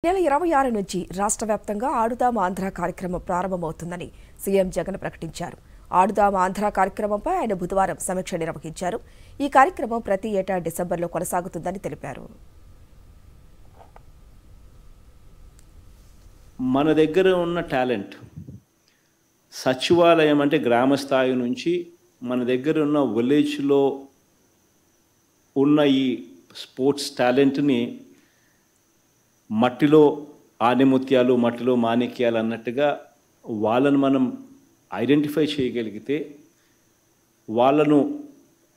నెల 26 నుంచి రాష్ట్ర వ్యాప్తంగా ఆడుదాం ఆంధ్ర కార్యక్రమం ప్రారంభమవుతుందని సీఎం జగన్ ప్రకటించారు. ఆడుదాం ఆంధ్ర కార్యక్రమంపై ఆయన బుధవారం సమీక్ష నిర్వహించారు. ఈ కార్యక్రమం ప్రతి ఏటా డిసెంబర్లో కొనసాగుతుందని తెలిపారు. మన దగ్గర ఉన్న టాలెంట్ సచివాలయం అంటే గ్రామ స్థాయి నుంచి మన దగ్గర ఉన్న విలేజ్లో ఉన్న ఈ స్పోర్ట్స్ టాలెంట్ని మట్టిలో ఆనిముత్యాలు మట్టిలో మాణిక్యాలు అన్నట్టుగా వాళ్ళను మనం ఐడెంటిఫై చేయగలిగితే వాళ్ళను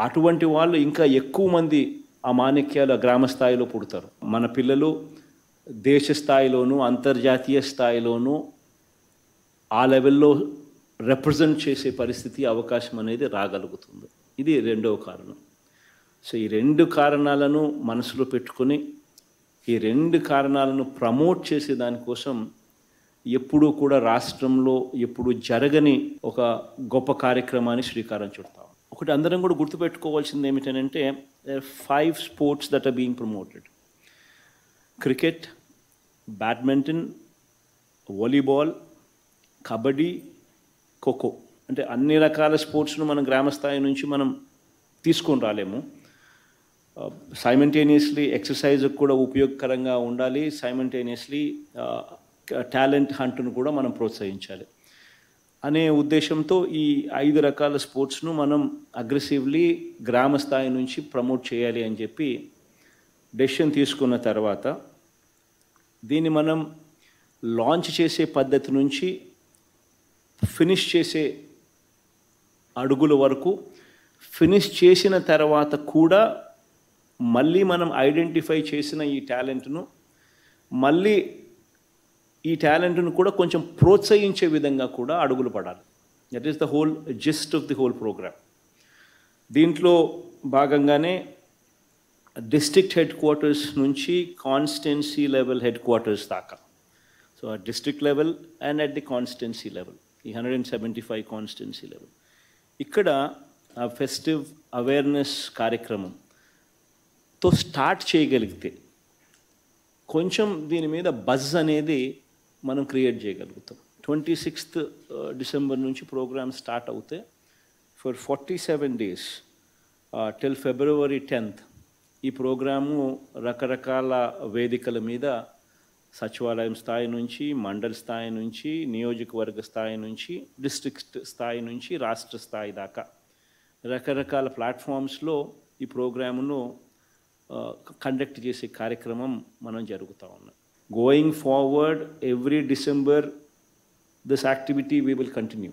అటువంటి వాళ్ళు ఇంకా ఎక్కువ మంది ఆ మాణిక్యాలు గ్రామ స్థాయిలో పుడతారు. మన పిల్లలు దేశ స్థాయిలోనూ అంతర్జాతీయ స్థాయిలోనూ ఆ లెవెల్లో రిప్రజెంట్ చేసే పరిస్థితి అవకాశం అనేది రాగలుగుతుంది. ఇది రెండవ కారణం. సో ఈ రెండు కారణాలను మనసులో పెట్టుకొని ఈ రెండు కారణాలను ప్రమోట్ చేసే దానికోసం ఎప్పుడూ కూడా రాష్ట్రంలో ఎప్పుడు జరగని ఒక గొప్ప కార్యక్రమాన్ని శ్రీకారం చుడతాం. ఒకటి అందరం కూడా గుర్తుపెట్టుకోవాల్సింది ఏమిటంటే 5 sports that are being promoted: cricket, badminton, volleyball, kabaddi, kho kho. అంటే అన్ని రకాల స్పోర్ట్స్ను మనం గ్రామ స్థాయి నుంచి మనం తీసుకొని రాలేము. సైమల్టేనియస్లీ ఎక్సర్సైజ్ కూడా ఉపయోగకరంగా ఉండాలి. సైమల్టేనియస్లీ టాలెంట్ హంట్ను కూడా మనం ప్రోత్సహించాలి అనే ఉద్దేశంతో ఈ 5 రకాల స్పోర్ట్స్ను మనం అగ్రెసివ్లీ గ్రామ స్థాయి నుంచి ప్రమోట్ చేయాలి అని చెప్పి డెసిషన్ తీసుకున్న తర్వాత దీన్ని మనం లాంచ్ చేసే పద్ధతి నుంచి ఫినిష్ చేసే అడుగుల వరకు, ఫినిష్ చేసిన తర్వాత కూడా మళ్ళీ మనం ఐడెంటిఫై చేసిన ఈ టాలెంట్ను మళ్ళీ ఈ టాలెంట్ను కూడా కొంచెం ప్రోత్సహించే విధంగా కూడా అడుగులు పడాలి. That is the whole gist of the whole programme. దీంట్లో భాగంగానే డిస్ట్రిక్ట్ హెడ్ క్వార్టర్స్ నుంచి కాన్స్టిట్యున్సీ లెవెల్ హెడ్ క్వార్టర్స్ దాకా, so at district level and at the constituency level, ఈ 175 కాన్స్టిట్యున్సీ లెవెల్, ఇక్కడ ఆ ఫెస్టివ్ అవేర్నెస్ కార్యక్రమంతో స్టార్ట్ చేయగలిగితే కొంచెం దీని మీద బజ్ అనేది మనం క్రియేట్ చేయగలుగుతాం. 26th డిసెంబర్ నుంచి ప్రోగ్రామ్ స్టార్ట్ అవుతే for 47 days till February 10th ఈ ప్రోగ్రాము రకరకాల వేదికల మీద సచివాలయం స్థాయి నుంచి, మండల స్థాయి నుంచి, నియోజకవర్గ స్థాయి నుంచి, డిస్ట్రిక్ట్ స్థాయి నుంచి రాష్ట్ర స్థాయి దాకా రకరకాల ప్లాట్ఫామ్స్లో ఈ ప్రోగ్రామును కండక్ట్ చేసే కార్యక్రమం మనం జరుగుతూ ఉన్నాం. Going forward every December this activity we will continue.